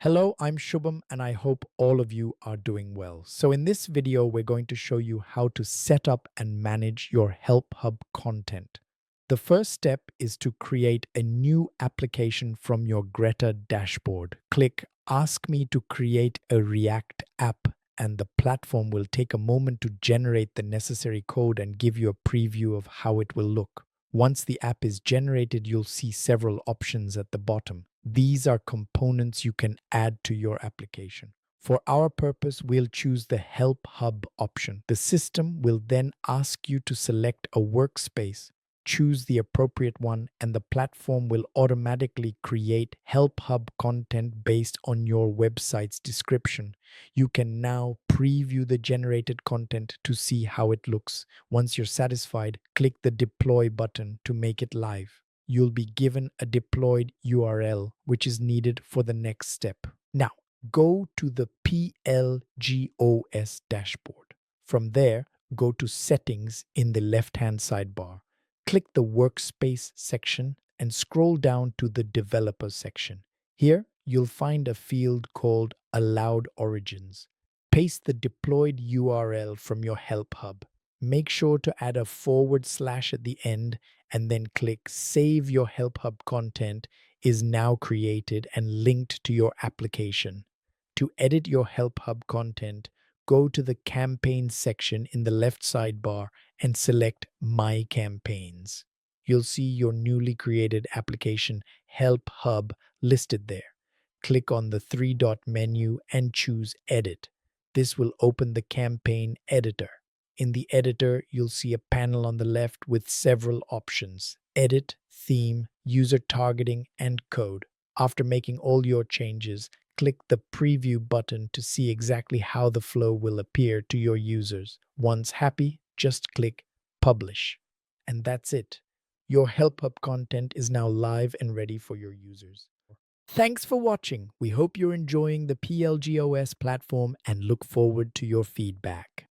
Hello, I'm Shubham and I hope all of you are doing well. So in this video, we're going to show you how to set up and manage your HelpHub content. The first step is to create a new application from your Greta dashboard. Click Ask me to create a React app and the platform will take a moment to generate the necessary code and give you a preview of how it will look. Once the app is generated, you'll see several options at the bottom. These are components you can add to your application. For our purpose, we'll choose the Help Hub option. The system will then ask you to select a workspace, choose the appropriate one, and the platform will automatically create Help Hub content based on your website's description. You can now preview the generated content to see how it looks. Once you're satisfied, click the Deploy button to make it live. You'll be given a deployed URL, which is needed for the next step. Now, go to the PLG OS dashboard. From there, go to Settings in the left-hand sidebar. Click the Workspace section and scroll down to the Developer section. Here, you'll find a field called Allowed Origins. Paste the deployed URL from your Help Hub. Make sure to add a / at the end and then click Save Your Help Hub content is now created and linked to your application. To edit your Help Hub content, go to the Campaigns section in the left sidebar and select My Campaigns. You'll see your newly created application Help Hub listed there. Click on the three-dot menu and choose Edit. This will open the campaign editor. In the editor, you'll see a panel on the left with several options: Edit, Theme, User Targeting, and Code. After making all your changes, click the Preview button to see exactly how the flow will appear to your users. Once happy, just click Publish. And that's it. Your HelpHub content is now live and ready for your users. Thanks for watching. We hope you're enjoying the PLG OS platform and look forward to your feedback.